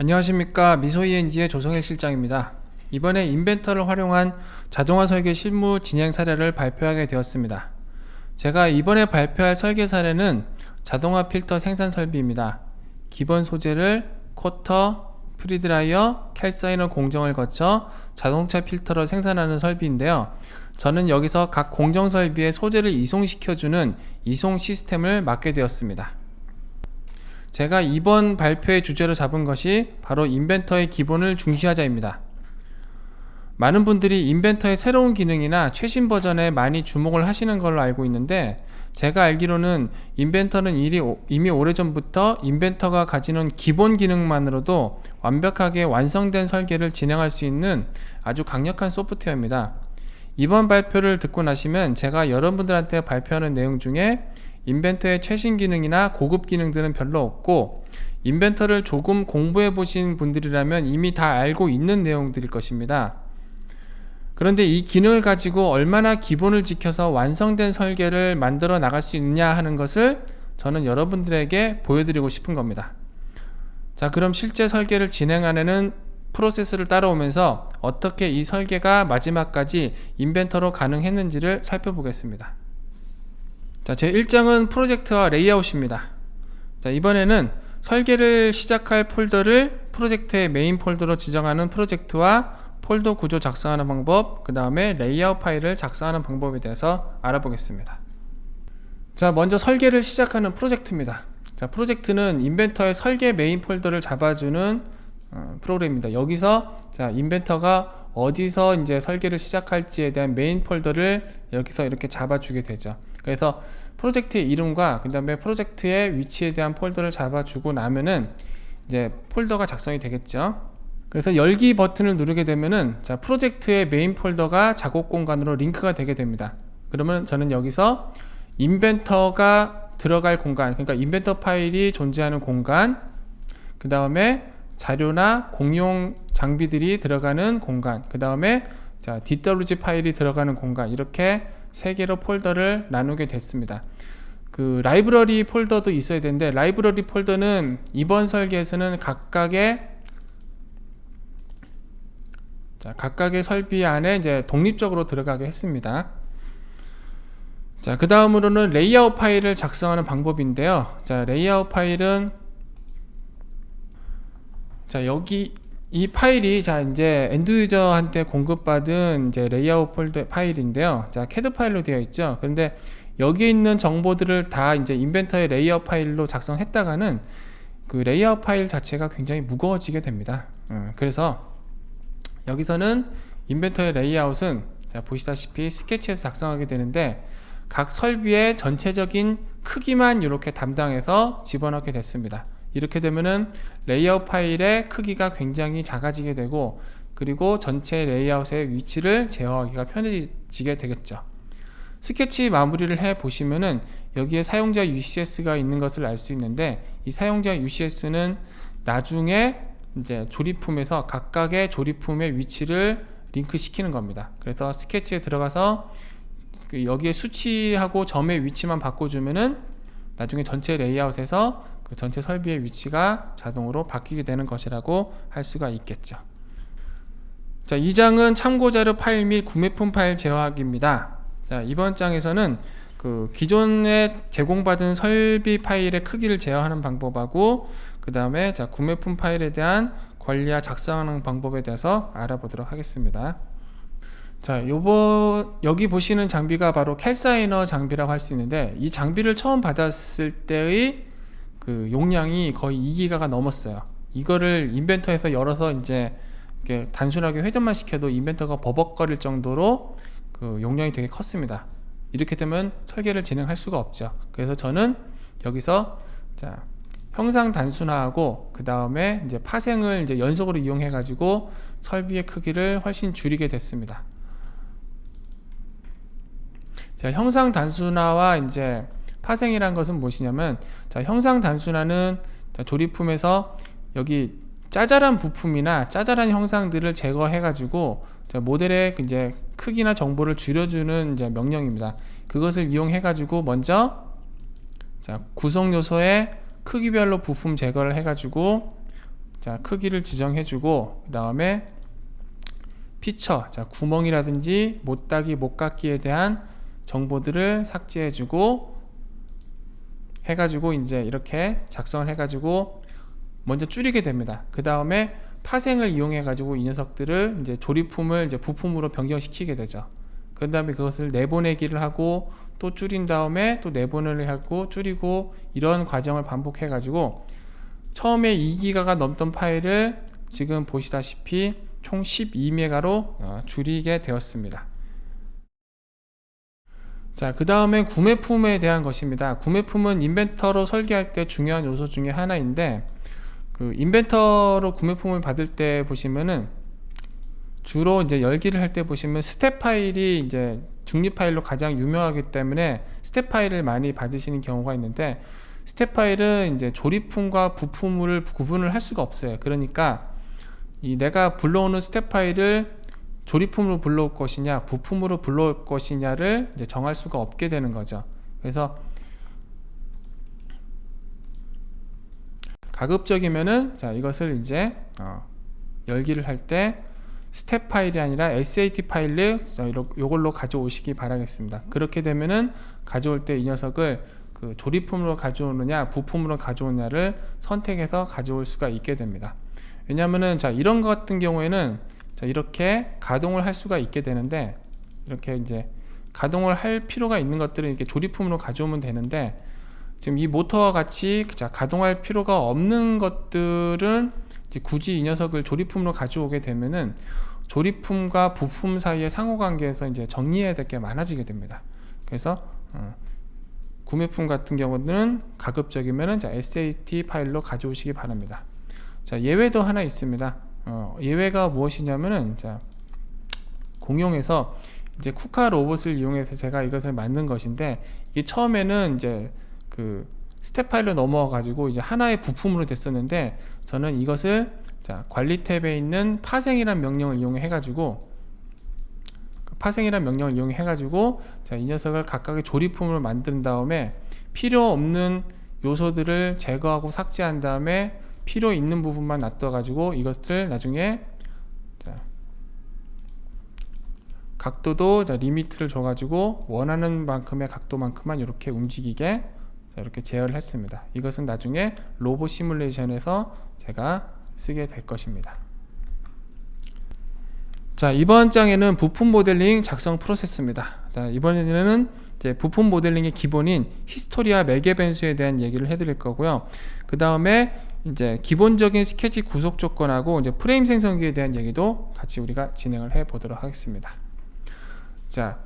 안녕하십니까. 미소이엔지의 조성일 실장입니다. 이번에 인벤터를 활용한 자동화 설계 실무 진행 사례를 발표하게 되었습니다. 제가 이번에 발표할 설계 사례는 자동화 필터 생산 설비입니다. 기본 소재를 쿼터, 프리드라이어, 캘사이너 공정을 거쳐 자동차 필터를 생산하는 설비인데요. 저는 여기서 각 공정 설비에 소재를 이송시켜주는 이송 시스템을 맡게 되었습니다. 제가 이번 발표의 주제로 잡은 것이 바로 인벤터의 기본을 중시하자입니다. 많은 분들이 인벤터의 새로운 기능이나 최신 버전에 많이 주목을 하시는 걸로 알고 있는데, 제가 알기로는 인벤터는 이미 오래전부터 인벤터가 가지는 기본 기능만으로도 완벽하게 완성된 설계를 진행할 수 있는 아주 강력한 소프트웨어입니다. 이번 발표를 듣고 나시면 제가 여러분들한테 발표하는 내용 중에 인벤터의 최신 기능이나 고급 기능들은 별로 없고, 인벤터를 조금 공부해 보신 분들이라면 이미 다 알고 있는 내용들일 것입니다. 그런데 이 기능을 가지고 얼마나 기본을 지켜서 완성된 설계를 만들어 나갈 수 있느냐 하는 것을 저는 여러분들에게 보여드리고 싶은 겁니다. 자, 그럼 실제 설계를 진행하는 프로세스를 따라오면서 어떻게 이 설계가 마지막까지 인벤터로 가능했는지를 살펴보겠습니다. 자, 제 1장은 프로젝트와 레이아웃입니다. 자, 이번에는 설계를 시작할 폴더를 프로젝트의 메인 폴더로 지정하는 프로젝트와 폴더 구조 작성하는 방법, 그 다음에 레이아웃 파일을 작성하는 방법에 대해서 알아보겠습니다. 자, 먼저 설계를 시작하는 프로젝트입니다. 자, 프로젝트는 인벤터의 설계 메인 폴더를 잡아주는 프로그램입니다. 여기서 자, 인벤터가 어디서 이제 설계를 시작할지에 대한 메인 폴더를 여기서 이렇게 잡아주게 되죠. 그래서 프로젝트의 이름과 그 다음에 프로젝트의 위치에 대한 폴더를 잡아주고 나면은 이제 폴더가 작성이 되겠죠. 그래서 열기 버튼을 누르게 되면은 자, 프로젝트의 메인 폴더가 작업 공간으로 링크가 되게 됩니다. 그러면 저는 여기서 인벤터가 들어갈 공간, 그러니까 인벤터 파일이 존재하는 공간, 그 다음에 자료나 공용 장비들이 들어가는 공간, 그 다음에 자, DWG 파일이 들어가는 공간, 이렇게 세 개로 폴더를 나누게 됐습니다. 그 라이브러리 폴더도 있어야 되는데, 라이브러리 폴더는 이번 설계에서는 각각의 설비 안에 이제 독립적으로 들어가게 했습니다. 자, 그 다음으로는 레이아웃 파일을 작성하는 방법인데요. 자, 레이아웃 파일은 자, 여기 이 파일이 자, 이제 엔드 유저한테 공급받은 이제 레이아웃 폴더 파일인데요. 자, CAD 파일로 되어 있죠. 그런데 여기에 있는 정보들을 다 이제 인벤터의 레이아웃 파일로 작성했다가는 그 레이아웃 파일 자체가 굉장히 무거워지게 됩니다. 그래서 여기서는 인벤터의 레이아웃은 자, 보시다시피 스케치에서 작성하게 되는데, 각 설비의 전체적인 크기만 이렇게 담당해서 집어넣게 됐습니다. 이렇게 되면은 레이아웃 파일의 크기가 굉장히 작아지게 되고, 그리고 전체 레이아웃의 위치를 제어하기가 편해지게 되겠죠. 스케치 마무리를 해 보시면은 여기에 사용자 UCS가 있는 것을 알 수 있는데, 이 사용자 UCS는 나중에 이제 조립품에서 각각의 조립품의 위치를 링크 시키는 겁니다. 그래서 스케치에 들어가서 여기에 수치하고 점의 위치만 바꿔주면은 나중에 전체 레이아웃에서 그 전체 설비의 위치가 자동으로 바뀌게 되는 것이라고 할 수가 있겠죠. 자, 2장은 참고자료 파일 및 구매품 파일 제어하기입니다. 자, 이번 장에서는 그 기존에 제공받은 설비 파일의 크기를 제어하는 방법하고, 그 다음에 자, 구매품 파일에 대한 관리와 작성하는 방법에 대해서 알아보도록 하겠습니다. 자, 여기 보시는 장비가 바로 캘사이너 장비라고 할 수 있는데, 이 장비를 처음 받았을 때의 그 용량이 거의 2기가가 넘었어요. 이거를 인벤터에서 열어서 이제 이렇게 단순하게 회전만 시켜도 인벤터가 버벅거릴 정도로 그 용량이 되게 컸습니다. 이렇게 되면 설계를 진행할 수가 없죠. 그래서 저는 여기서 자, 형상 단순화하고 그 다음에 이제 파생을 이제 연속으로 이용해 가지고 설비의 크기를 훨씬 줄이게 됐습니다. 자, 형상 단순화와 이제 파생이란 것은 무엇이냐면, 자, 형상 단순화는 자, 조립품에서 여기 짜잘한 부품이나 짜잘한 형상들을 제거해 가지고 모델의 이제 크기나 정보를 줄여주는 이제 명령입니다. 그것을 이용해 가지고 먼저 자, 구성 요소의 크기별로 부품 제거를 해 가지고 자, 크기를 지정해주고 그 다음에 피처, 자, 구멍이라든지 못따기, 못깎기에 대한 정보들을 삭제해주고 해가지고 이제 이렇게 작성을 해가지고 먼저 줄이게 됩니다. 그 다음에 파생을 이용해가지고 이 녀석들을 이제 조립품을 이제 부품으로 변경시키게 되죠. 그 다음에 그것을 내보내기를 하고 또 줄인 다음에 또 내보내기를 하고 줄이고 이런 과정을 반복해가지고 처음에 2기가가 넘던 파일을 지금 보시다시피 총 12메가로 줄이게 되었습니다. 자, 그 다음에 구매품에 대한 것입니다. 구매품은 인벤터로 설계할 때 중요한 요소 중에 하나인데 그 인벤터로 구매품을 받을 때 보시면은 주로 이제 열기를 할 때 보시면 스텝 파일이 이제 중립 파일로 가장 유명하기 때문에 스텝 파일을 많이 받으시는 경우가 있는데 스텝 파일은 이제 조립품과 부품을 구분을 할 수가 없어요. 그러니까 이 내가 불러오는 스텝 파일을 조립품으로 불러올 것이냐 부품으로 불러올 것이냐를 이제 정할 수가 없게 되는 거죠. 그래서 가급적이면은 자 이것을 이제 열기를 할 때 스텝 파일이 아니라 SAT 파일을 이걸로 가져오시기 바라겠습니다. 그렇게 되면은 가져올 때 이 녀석을 그 조립품으로 가져오느냐 부품으로 가져오느냐를 선택해서 가져올 수가 있게 됩니다. 왜냐하면은 자 이런 것 같은 경우에는 자 이렇게 가동을 할 수가 있게 되는데 이렇게 이제 가동을 할 필요가 있는 것들은 이렇게 조립품으로 가져오면 되는데 지금 이 모터와 같이 자 가동할 필요가 없는 것들은 이제 굳이 이 녀석을 조립품으로 가져오게 되면은 조립품과 부품 사이의 상호관계에서 이제 정리해야 될 게 많아지게 됩니다. 그래서 구매품 같은 경우는 가급적이면은 자 SAT 파일로 가져오시기 바랍니다. 자 예외도 하나 있습니다. 예외가 무엇이냐면은 자 공용에서 이제 쿠카 로봇을 이용해서 제가 이것을 만든 것인데 이게 처음에는 이제 그 스텝 파일로 넘어와 가지고 이제 하나의 부품으로 됐었는데 저는 이것을 자 관리 탭에 있는 파생이란 명령을 이용해 가지고 자 이 녀석을 각각의 조립품을 만든 다음에 필요 없는 요소들을 제거하고 삭제한 다음에 필요 있는 부분만 놔둬 가지고 이것을 나중에 자 각도도 자 리미트를 줘 가지고 원하는 만큼의 각도만큼만 이렇게 움직이게 자 이렇게 제어를 했습니다. 이것은 나중에 로봇 시뮬레이션에서 제가 쓰게 될 것입니다. 자 이번 장에는 부품 모델링 작성 프로세스입니다. 자 이번에는 이제 부품 모델링의 기본인 히스토리와 매개 변수에 대한 얘기를 해드릴 거고요. 그 다음에 이제 기본적인 스케치 구속 조건하고 이제 프레임 생성기에 대한 얘기도 같이 우리가 진행을 해 보도록 하겠습니다. 자,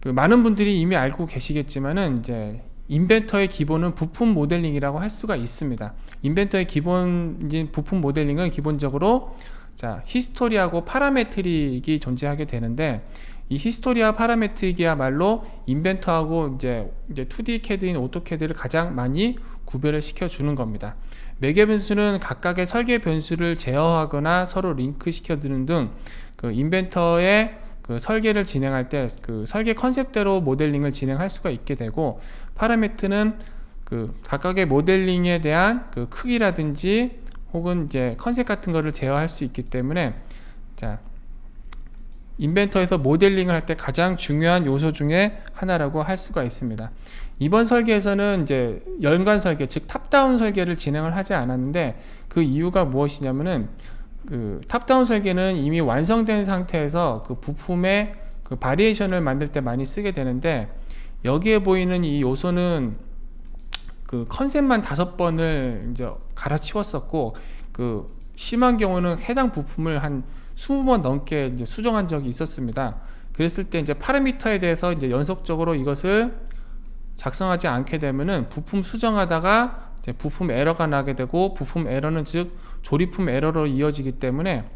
그 많은 분들이 이미 알고 계시겠지만은 이제 인벤터의 기본은 부품 모델링이라고 할 수가 있습니다. 인벤터의 기본인 부품 모델링은 기본적으로 자 히스토리하고 파라메트릭이 존재하게 되는데 이 히스토리와 파라메트릭이야말로 인벤터하고 이제 2D CAD인 오토캐드를 가장 많이 구별을 시켜 주는 겁니다. 매개 변수는 각각의 설계 변수를 제어하거나 서로 링크 시켜 두는 등 그 인벤터의 그 설계를 진행할 때 그 설계 컨셉대로 모델링을 진행할 수가 있게 되고 파라메트는 그 각각의 모델링에 대한 그 크기라든지 혹은 이제 컨셉 같은 거를 제어할 수 있기 때문에 자 인벤터에서 모델링을 할 때 가장 중요한 요소 중에 하나라고 할 수가 있습니다. 이번 설계에서는 이제 연관 설계, 즉 탑다운 설계를 진행을 하지 않았는데 그 이유가 무엇이냐면은 그 탑다운 설계는 이미 완성된 상태에서 그 부품의 그 바리에이션을 만들 때 많이 쓰게 되는데 여기에 보이는 이 요소는 그 컨셉만 5번을 이제 갈아치웠었고 그 심한 경우는 해당 부품을 한 20번 넘게 이제 수정한 적이 있었습니다. 그랬을 때 이제 파라미터에 대해서 이제 연속적으로 이것을 작성하지 않게 되면은 부품 수정하다가 이제 부품 에러가 나게 되고 부품 에러는 즉 조립품 에러로 이어지기 때문에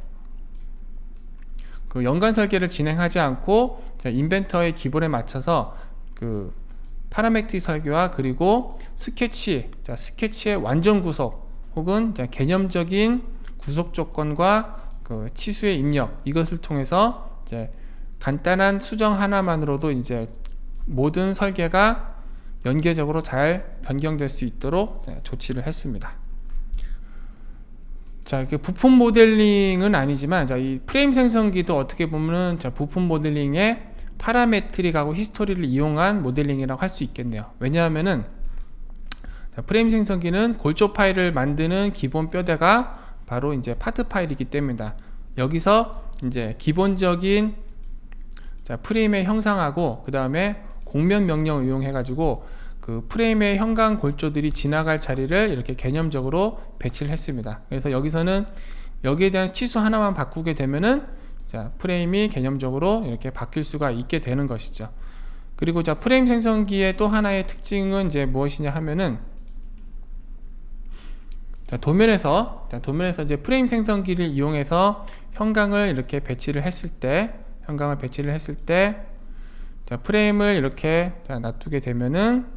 그 연관 설계를 진행하지 않고 인벤터의 기본에 맞춰서 그 파라메트릭 설계와 그리고 스케치, 스케치의 완전 구속 혹은 개념적인 구속 조건과 그 치수의 입력 이것을 통해서 이제 간단한 수정 하나만으로도 이제 모든 설계가 연계적으로 잘 변경될 수 있도록 조치를 했습니다. 자, 이게 부품 모델링은 아니지만, 자, 이 프레임 생성기도 어떻게 보면은, 자, 부품 모델링의 파라메트릭하고 히스토리를 이용한 모델링이라고 할 수 있겠네요. 왜냐하면은, 자, 프레임 생성기는 골조 파일을 만드는 기본 뼈대가 바로 이제 파트 파일이기 때문이다. 여기서 이제 기본적인, 자, 프레임의 형상하고, 그 다음에 공면 명령을 이용해 가지고 그 프레임의 형광 골조들이 지나갈 자리를 이렇게 개념적으로 배치를 했습니다. 그래서 여기서는 여기에 대한 치수 하나만 바꾸게 되면은, 자, 프레임이 개념적으로 이렇게 바뀔 수가 있게 되는 것이죠. 그리고 자, 프레임 생성기의 또 하나의 특징은 이제 무엇이냐 하면은, 자, 도면에서 이제 프레임 생성기를 이용해서 형광을 이렇게 배치를 했을 때, 자, 프레임을 이렇게, 자, 놔두게 되면은,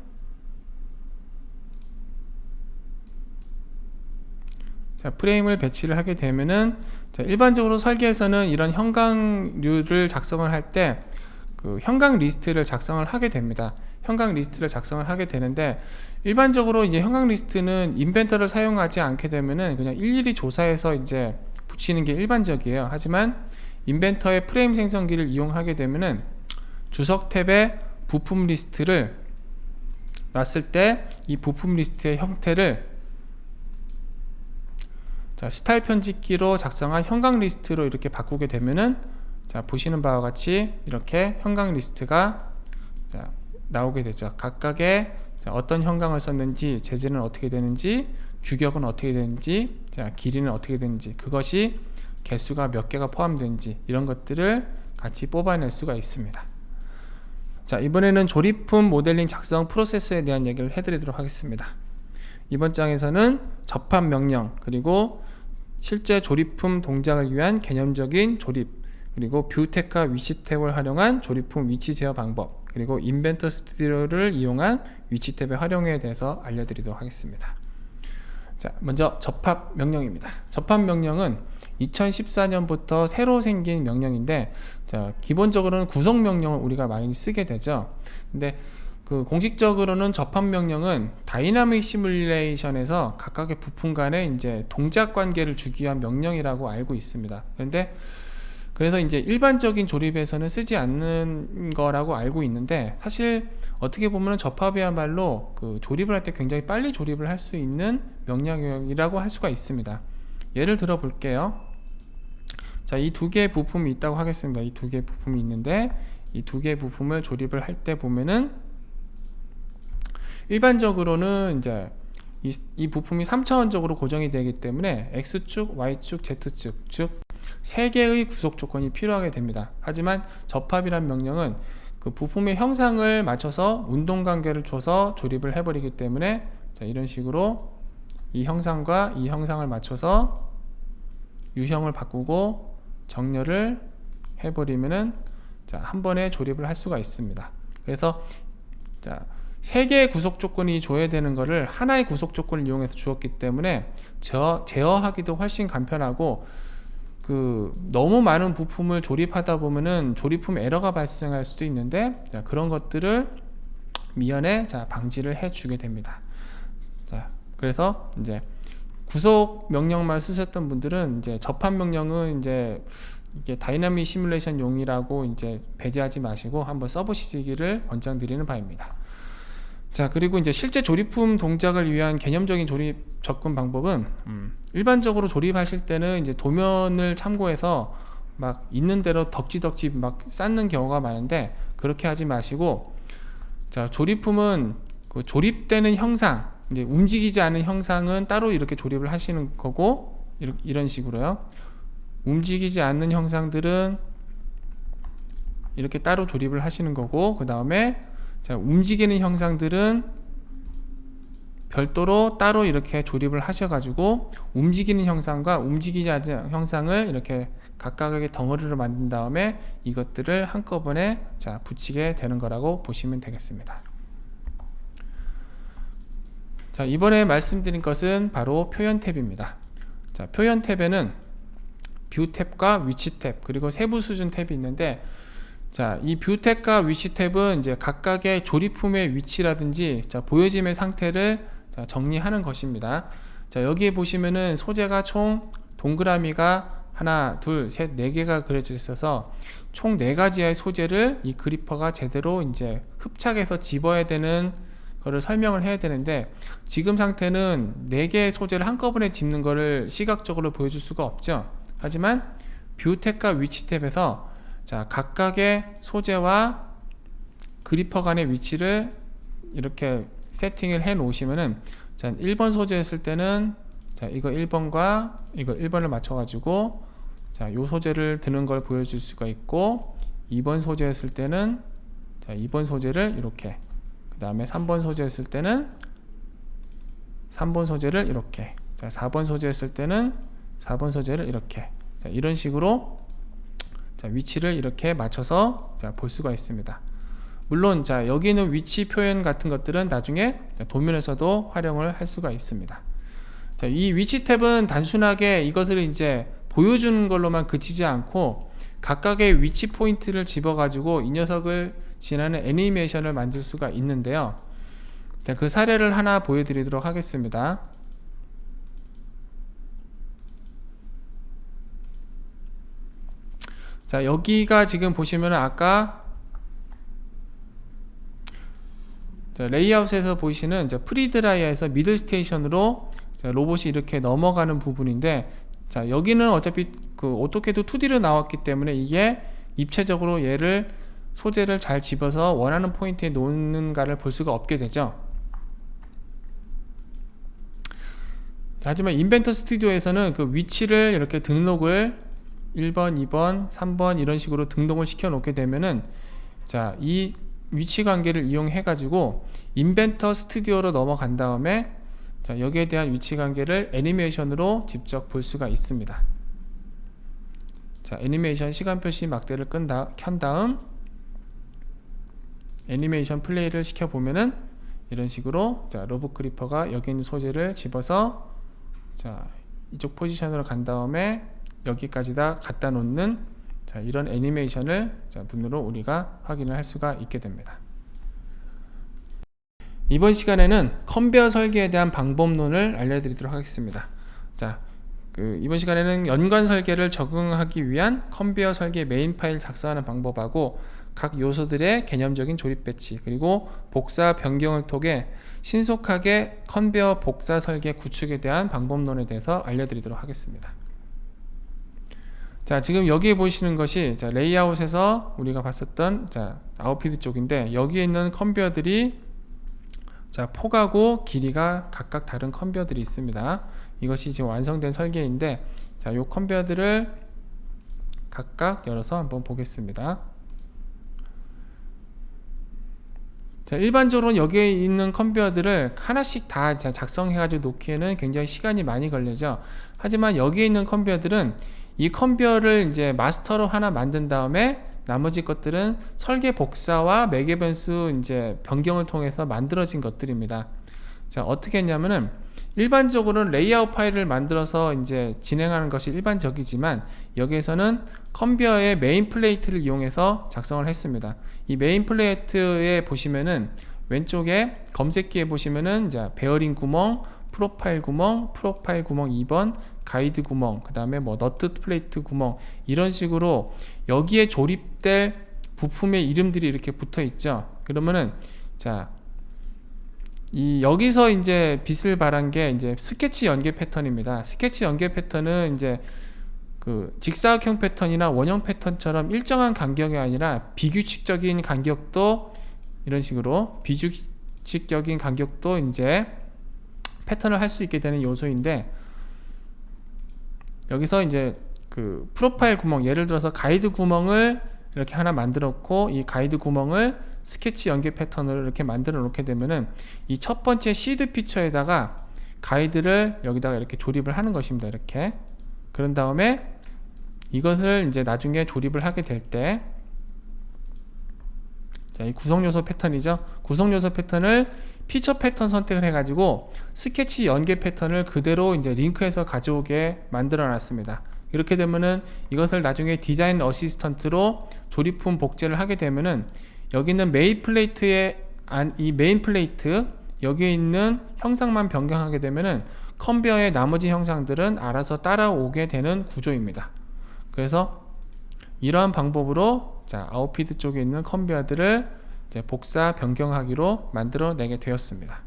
자, 프레임을 배치를 하게 되면은, 자, 일반적으로 설계에서는 이런 형광류를 작성을 할 때 그 형광 리스트를 작성을 하게 됩니다. 형광 리스트를 작성을 하게 되는데, 일반적으로 이제 형광 리스트는 인벤터를 사용하지 않게 되면은 그냥 일일이 조사해서 이제 붙이는 게 일반적이에요. 하지만 인벤터의 프레임 생성기를 이용하게 되면은 주석 탭에 부품 리스트를 놨을 때 이 부품 리스트의 형태를, 자, 스타일 편집기로 작성한 형광 리스트로 이렇게 바꾸게 되면은, 자, 보시는 바와 같이 이렇게 형광 리스트가, 자, 나오게 되죠. 각각의, 자, 어떤 형광을 썼는지, 재질은 어떻게 되는지, 규격은 어떻게 되는지, 자, 길이는 어떻게 되는지, 그것이 개수가 몇 개가 포함되는지, 이런 것들을 같이 뽑아낼 수가 있습니다. 자, 이번에는 조립품 모델링 작성 프로세스에 대한 얘기를 해드리도록 하겠습니다. 이번 장에서는 접합 명령, 그리고 실제 조립품 동작을 위한 개념적인 조립, 그리고 뷰 탭과 위치 탭을 활용한 조립품 위치 제어 방법, 그리고 인벤터 스튜디오를 이용한 위치 탭의 활용에 대해서 알려드리도록 하겠습니다. 자, 먼저 접합 명령입니다. 접합 명령은 2014년부터 새로 생긴 명령인데, 자, 기본적으로는 구성 명령을 우리가 많이 쓰게 되죠. 근데 그 공식적으로는 접합 명령은 다이나믹 시뮬레이션에서 각각의 부품 간의 이제 동작 관계를 주기 위한 명령이라고 알고 있습니다. 그래서 이제 일반적인 조립에서는 쓰지 않는 거라고 알고 있는데, 사실 어떻게 보면 접합이야말로 그 조립을 할 때 굉장히 빨리 조립을 할 수 있는 명령이라고 할 수가 있습니다. 예를 들어 볼게요. 자, 이 두 개의 부품이 있다고 하겠습니다. 이 두 개의 부품이 있는데, 이 두 개의 부품을 조립을 할 때 보면은, 일반적으로는 이제 이 부품이 3차원적으로 고정이 되기 때문에 X축, Y축, Z축, 즉 3개의 구속 조건이 필요하게 됩니다. 하지만 접합이란 명령은 그 부품의 형상을 맞춰서 운동 관계를 줘서 조립을 해버리기 때문에, 자, 이런 식으로 이 형상과 이 형상을 맞춰서 유형을 바꾸고 정렬을 해버리면은, 자, 한 번에 조립을 할 수가 있습니다. 그래서, 자, 3개의 구속 조건이 줘야 되는 거를 하나의 구속 조건을 이용해서 주었기 때문에 제어하기도 훨씬 간편하고, 그 너무 많은 부품을 조립하다 보면은 조립품 에러가 발생할 수도 있는데, 자, 그런 것들을 미연에, 자, 방지를 해 주게 됩니다. 자, 그래서 이제 구속 명령만 쓰셨던 분들은 이제 접합 명령은 이제 이게 다이나믹 시뮬레이션 용이라고 이제 배제하지 마시고 한번 써보시기를 권장드리는 바입니다. 자, 그리고 이제 실제 조립품 동작을 위한 개념적인 조립 접근 방법은, 일반적으로 조립하실 때는 이제 도면을 참고해서 막 있는 대로 덕지덕지 막 쌓는 경우가 많은데, 그렇게 하지 마시고, 자, 조립품은 그 조립되는 형상, 이제 움직이지 않은 형상은 따로 이렇게 조립을 하시는 거고, 이런 식으로요. 움직이지 않는 형상들은 이렇게 따로 조립을 하시는 거고, 그 다음에, 자, 움직이는 형상들은 별도로 따로 이렇게 조립을 하셔가지고, 움직이는 형상과 움직이지 않는 형상을 이렇게 각각의 덩어리로 만든 다음에 이것들을 한꺼번에, 자, 붙이게 되는 거라고 보시면 되겠습니다. 자, 이번에 말씀드린 것은 바로 표현 탭입니다. 자, 표현 탭에는 뷰 탭과 위치 탭, 그리고 세부 수준 탭이 있는데, 자, 이 뷰 탭과 위치 탭은 이제 각각의 조립품의 위치라든지, 자, 보여짐의 상태를, 자, 정리하는 것입니다. 자, 여기에 보시면은 소재가 총 동그라미가 하나, 둘, 셋, 네 개가 그려져 있어서 총 네 가지의 소재를 이 그리퍼가 제대로 이제 흡착해서 집어야 되는 거를 설명을 해야 되는데, 지금 상태는 네 개의 소재를 한꺼번에 집는 거를 시각적으로 보여줄 수가 없죠. 하지만 뷰 탭과 위치 탭에서 자, 각각의 소재와 그리퍼 간의 위치를 이렇게 세팅을 해 놓으시면은, 자, 1번 소재였을 때는 자, 이거 1번과 이거 1번을 맞춰 가지고 자, 요 소재를 드는 걸 보여줄 수가 있고, 2번 소재였을 때는 자, 2번 소재를 이렇게, 그 다음에 3번 소재였을 때는 3번 소재를 이렇게, 자, 4번 소재였을 때는 4번 소재를 이렇게, 자, 이런 식으로 자, 위치를 이렇게 맞춰서 자, 볼 수가 있습니다. 물론 자, 여기 있는 위치 표현 같은 것들은 나중에 자, 도면에서도 활용을 할 수가 있습니다. 자, 이 위치 탭은 단순하게 이것을 이제 보여주는 걸로만 그치지 않고 각각의 위치 포인트를 집어 가지고 이 녀석을 지나는 애니메이션을 만들 수가 있는데요. 자, 그 사례를 하나 보여드리도록 하겠습니다. 자, 여기가 지금 보시면 아까 자, 레이아웃에서 보이시는 프리드라이어에서 미들 스테이션으로 자, 로봇이 이렇게 넘어가는 부분인데, 자, 여기는 어차피 그 오토캐드 2D로 나왔기 때문에 이게 입체적으로 얘를 소재를 잘 집어서 원하는 포인트에 놓는가를 볼 수가 없게 되죠. 하지만 인벤터 스튜디오에서는 그 위치를 이렇게 등록을 1번, 2번, 3번 이런 식으로 등록을 시켜 놓게 되면은, 자, 이 위치 관계를 이용해 가지고 인벤터 스튜디오로 넘어간 다음에 자, 여기에 대한 위치 관계를 애니메이션으로 직접 볼 수가 있습니다. 자, 애니메이션 시간 표시 막대를 켠 다음 애니메이션 플레이를 시켜 보면은 이런 식으로 자, 로봇 그리퍼가 여기 있는 소재를 집어서 자, 이쪽 포지션으로 간 다음에 여기까지다 갖다 놓는 자, 이런 애니메이션을 자, 눈으로 우리가 확인을 할 수가 있게 됩니다. 이번 시간에는 컨베어 설계에 대한 방법론을 알려드리도록 하겠습니다. 자, 이번 시간에는 연관 설계를 적응하기 위한 컨베어 설계 메인 파일 작성하는 방법하고 각 요소들의 개념적인 조립 배치, 그리고 복사 변경을 통해 신속하게 컨베어 복사 설계 구축에 대한 방법론에 대해서 알려드리도록 하겠습니다. 자, 지금 여기에 보시는 것이 자, 레이아웃에서 우리가 봤었던 자, 아웃피드 쪽인데, 여기에 있는 컨베어들이 자, 폭하고 길이가 각각 다른 컨베어들이 있습니다. 이것이 지금 완성된 설계인데, 자, 요 컨베어들을 각각 열어서 한번 보겠습니다. 자, 일반적으로 여기에 있는 컨베어들을 하나씩 다 작성해 가지고 놓기에는 굉장히 시간이 많이 걸리죠. 하지만 여기에 있는 컨베어들은 이 컨베어를 이제 마스터로 하나 만든 다음에 나머지 것들은 설계 복사와 매개 변수 이제 변경을 통해서 만들어진 것들입니다. 자, 어떻게 했냐면은 일반적으로는 레이아웃 파일을 만들어서 이제 진행하는 것이 일반적이지만, 여기에서는 컨베어의 메인 플레이트를 이용해서 작성을 했습니다. 이 메인 플레이트에 보시면은 왼쪽에 검색기에 보시면은 이제 베어링 구멍, 프로파일 구멍 2번, 가이드 구멍, 그 다음에 뭐 너트 플레이트 구멍, 이런 식으로 여기에 조립될 부품의 이름들이 이렇게 붙어 있죠. 그러면은 자, 여기서 이제 빛을 발한 게 이제 스케치 연계 패턴입니다. 스케치 연계 패턴은 이제 그 직사각형 패턴이나 원형 패턴처럼 일정한 간격이 아니라 비규칙적인 간격도, 이런 식으로 비규칙적인 간격도 이제 패턴을 할 수 있게 되는 요소인데, 여기서 이제 그 프로파일 구멍, 예를 들어서 가이드 구멍을 이렇게 하나 만들었고, 이 가이드 구멍을 스케치 연계 패턴으로 이렇게 만들어 놓게 되면은 이 첫 번째 시드 피처에다가 가이드를 여기다가 이렇게 조립을 하는 것입니다. 이렇게. 그런 다음에 이것을 이제 나중에 조립을 하게 될 때, 자, 이 구성 요소 패턴이죠. 구성 요소 패턴을 피처 패턴 선택을 해가지고 스케치 연계 패턴을 그대로 이제 링크해서 가져오게 만들어 놨습니다. 이렇게 되면은 이것을 나중에 디자인 어시스턴트로 조립품 복제를 하게 되면은 여기 있는 메인 플레이트의 이 메인 플레이트 여기에 있는 형상만 변경하게 되면은 컨베어의 나머지 형상들은 알아서 따라오게 되는 구조입니다. 그래서 이러한 방법으로 아웃피드 쪽에 있는 컨베어들을 이제 복사 변경하기로 만들어내게 되었습니다.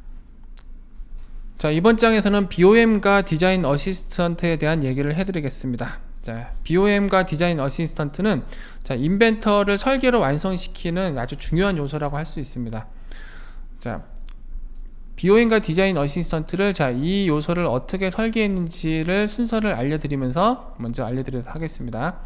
자, 이번 장에서는 BOM과 디자인 어시스턴트에 대한 얘기를 해드리겠습니다. 자, BOM과 디자인 어시스턴트는 인벤터를 설계로 완성시키는 아주 중요한 요소라고 할 수 있습니다. 자, BOM과 디자인 어시스턴트를 이 요소를 어떻게 설계했는지를 순서를 알려드리면서 먼저 알려드리도록 하겠습니다.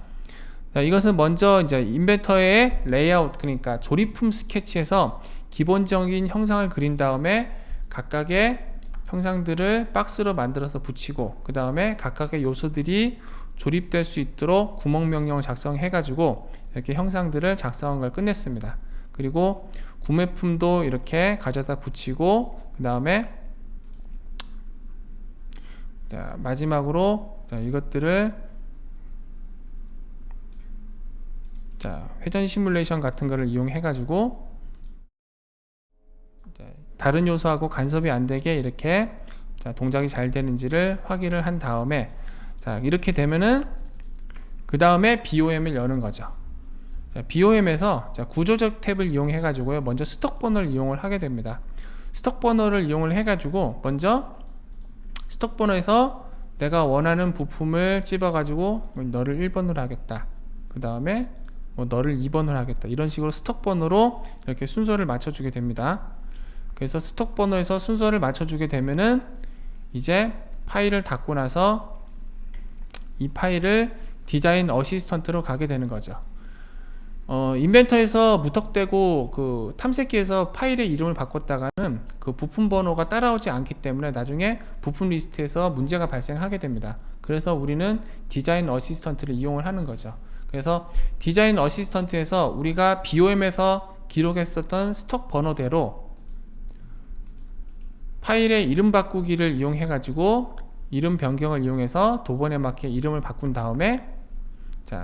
자, 이것은 먼저 이제 인벤터의 레이아웃, 그러니까 조립품 스케치에서 기본적인 형상을 그린 다음에 각각의 형상들을 박스로 만들어서 붙이고, 그 다음에 각각의 요소들이 조립될 수 있도록 구멍 명령을 작성해 가지고 이렇게 형상들을 작성한 걸 끝냈습니다. 그리고 구매품도 이렇게 가져다 붙이고, 그 다음에 마지막으로 이것들을 회전 시뮬레이션 같은 거를 이용해 가지고 다른 요소하고 간섭이 안 되게 이렇게 동작이 잘 되는지를 확인을 한 다음에 이렇게 되면은 그 다음에 BOM을 여는 거죠. BOM에서 구조적 탭을 이용해 가지고요, 먼저 스톡 번호를 이용을 하게 됩니다. 스톡 번호를 이용을 해 가지고 먼저 스톡 번호에서 내가 원하는 부품을 찝어 가지고 너를 1번으로 하겠다, 그 다음에 너를 2번으로 하겠다, 이런 식으로 스톡 번호로 이렇게 순서를 맞춰주게 됩니다. 그래서 스톡 번호에서 순서를 맞춰주게 되면은 이제 파일을 닫고 나서 이 파일을 디자인 어시스턴트로 가게 되는 거죠. 인벤터에서 무턱대고 그 탐색기에서 파일의 이름을 바꿨다가는 그 부품 번호가 따라오지 않기 때문에 나중에 부품 리스트에서 문제가 발생하게 됩니다. 그래서 우리는 디자인 어시스턴트를 이용을 하는 거죠. 그래서 디자인 어시스턴트에서 우리가 BOM에서 기록했었던 스톡 번호대로 파일의 이름 바꾸기를 이용해 가지고 이름 변경을 이용해서 도번에 맞게 이름을 바꾼 다음에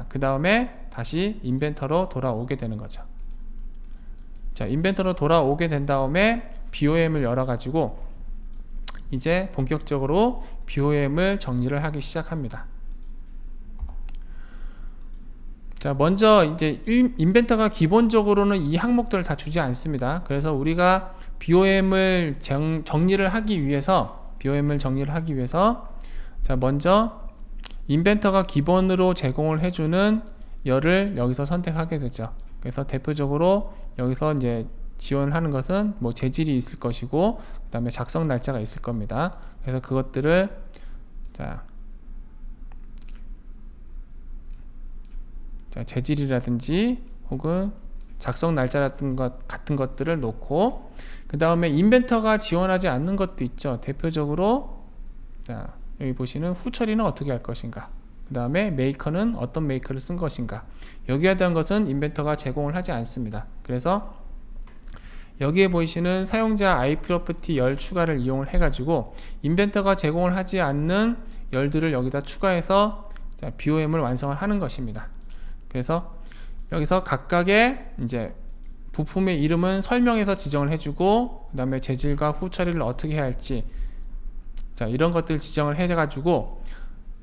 그 다음에 다시 인벤터로 돌아오게 되는 거죠. 인벤터로 돌아오게 된 다음에 BOM을 열어 가지고 이제 본격적으로 BOM을 정리를 하기 시작합니다. 먼저 이제 인벤터가 기본적으로는 이 항목들을 다 주지 않습니다. 그래서 우리가 BOM을 정리를 하기 위해서 먼저 인벤터가 기본으로 제공을 해주는 열을 여기서 선택하게 되죠. 그래서 대표적으로 여기서 이제 지원하는 것은 재질이 있을 것이고, 그 다음에 작성 날짜가 있을 겁니다. 그래서 그것들을 재질이라든지 혹은 작성 날짜 같은 것들을 놓고, 그 다음에 인벤터가 지원하지 않는 것도 있죠. 대표적으로 여기 보시는 후처리는 어떻게 할 것인가, 그 다음에 메이커는 어떤 메이커를 쓴 것인가, 여기에 대한 것은 인벤터가 제공을 하지 않습니다. 그래서 여기에 보이시는 사용자 iProperty 열 추가를 이용을 해 가지고 인벤터가 제공을 하지 않는 열들을 여기다 추가해서 BOM을 완성을 하는 것입니다. 그래서 여기서 각각의 이제 부품의 이름은 설명해서 지정을 해주고, 그 다음에 재질과 후 처리를 어떻게 해야 할지 이런 것들 지정을 해가지고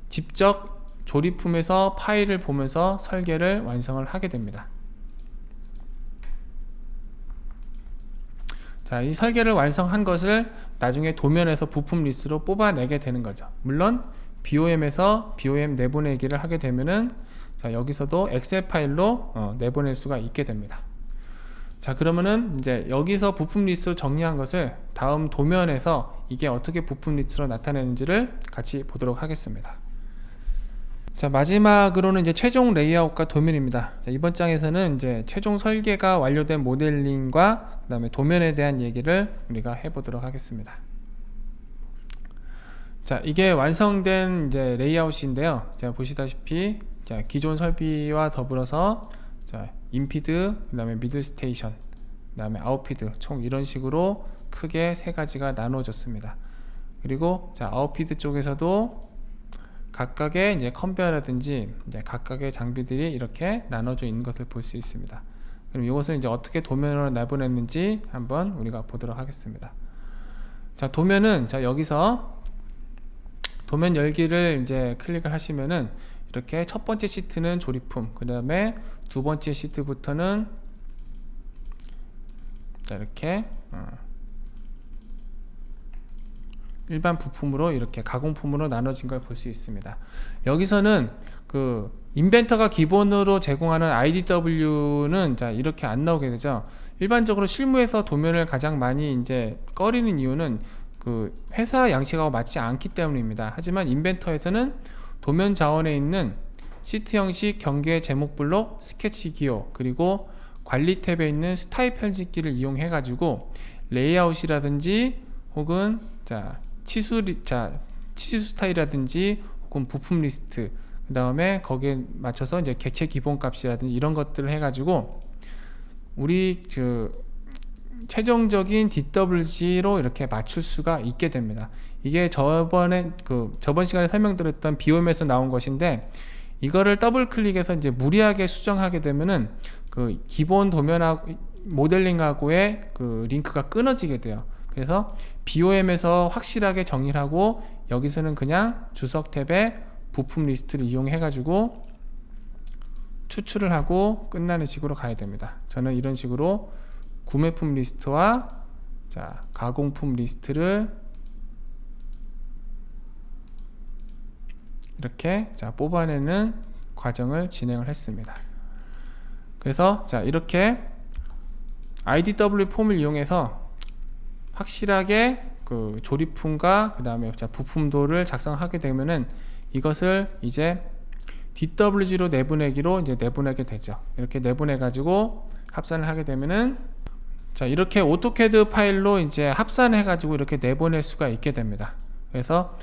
직접 조립품에서 파일을 보면서 설계를 완성을 하게 됩니다. 이 설계를 완성한 것을 나중에 도면에서 부품 리스트로 뽑아내게 되는 거죠. 물론 BOM에서 BOM 내보내기를 하게 되면은 여기서도 엑셀 파일로 내보낼 수가 있게 됩니다. 그러면은 이제 여기서 부품 리스트로 정리한 것을 다음 도면에서 이게 어떻게 부품 리스트로 나타내는지를 같이 보도록 하겠습니다. 마지막으로는 이제 최종 레이아웃과 도면입니다. 이번 장에서는 이제 최종 설계가 완료된 모델링과 그다음에 도면에 대한 얘기를 우리가 해보도록 하겠습니다. 이게 완성된 이제 레이아웃인데요. 보시다시피 기존 설비와 더불어서 인피드, 그 다음에 미들 스테이션, 그 다음에 아웃피드, 총 이런 식으로 크게 세 가지가 나누어졌습니다. 그리고 아웃피드 쪽에서도 각각의 이제 컨베어라든지 각각의 장비들이 이렇게 나눠져 있는 것을 볼 수 있습니다. 그럼 이것을 이제 어떻게 도면으로 내보냈는지 한번 우리가 보도록 하겠습니다. 도면은 여기서 도면 열기를 이제 클릭을 하시면은 이렇게 첫 번째 시트는 조립품, 그 다음에 두 번째 시트부터는 자 이렇게 일반 부품으로 이렇게 가공품으로 나눠진 걸 볼 수 있습니다. 여기서는 그 인벤터가 기본으로 제공하는 IDW는 자 이렇게 안 나오게 되죠. 일반적으로 실무에서 도면을 가장 많이 이제 꺼리는 이유는 그 회사 양식하고 맞지 않기 때문입니다. 하지만 인벤터에서는 도면 자원에 있는 시트 형식, 경계 제목 블록, 스케치 기호, 그리고 관리 탭에 있는 스타일 편집기를 이용해 가지고 레이아웃이라든지 혹은 치수 스타일이라든지 혹은 부품 리스트, 그 다음에 거기에 맞춰서 이제 객체 기본 값이라든지 이런 것들을 해가지고 우리 최종적인 DWG로 이렇게 맞출 수가 있게 됩니다. 이게 저번 시간에 설명드렸던 비옴에서 나온 것인데, 이거를 더블 클릭해서 이제 무리하게 수정하게 되면은 그 기본 도면하고 모델링하고의 그 링크가 끊어지게 돼요. 그래서 BOM에서 확실하게 정의를 하고 여기서는 그냥 주석 탭에 부품 리스트를 이용해 가지고 추출을 하고 끝나는 식으로 가야 됩니다. 저는 이런 식으로 구매품 리스트와 가공품 리스트를 이렇게 뽑아내는 과정을 진행을 했습니다. 그래서 이렇게 IDW 폼을 이용해서 확실하게 그 조립품과 그 다음에 부품도를 작성하게 되면은 이것을 이제 DWG로 내보내기로 이제 내보내게 되죠. 이렇게 내보내 가지고 합산을 하게 되면은 이렇게 오토캐드 파일로 이제 합산해 가지고 이렇게 내보낼 수가 있게 됩니다. 그래서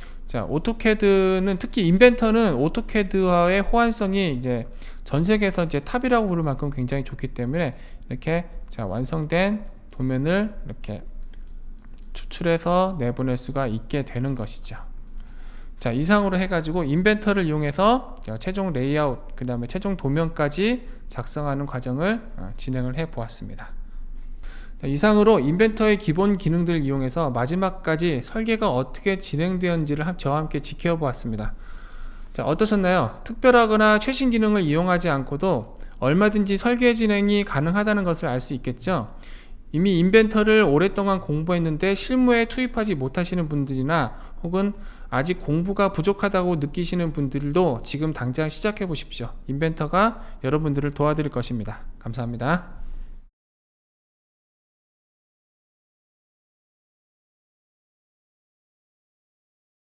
오토캐드는, 특히 인벤터는 오토캐드와의 호환성이 이제 전 세계에서 이제 탑이라고 부를 만큼 굉장히 좋기 때문에 이렇게 완성된 도면을 이렇게 추출해서 내보낼 수가 있게 되는 것이죠. 이상으로 해가지고 인벤터를 이용해서 최종 레이아웃, 그 다음에 최종 도면까지 작성하는 과정을 진행을 해 보았습니다. 이상으로 인벤터의 기본 기능들을 이용해서 마지막까지 설계가 어떻게 진행되었는지를 저와 함께 지켜보았습니다. 어떠셨나요? 특별하거나 최신 기능을 이용하지 않고도 얼마든지 설계 진행이 가능하다는 것을 알 수 있겠죠. 이미 인벤터를 오랫동안 공부했는데 실무에 투입하지 못하시는 분들이나 혹은 아직 공부가 부족하다고 느끼시는 분들도 지금 당장 시작해 보십시오. 인벤터가 여러분들을 도와드릴 것입니다. 감사합니다.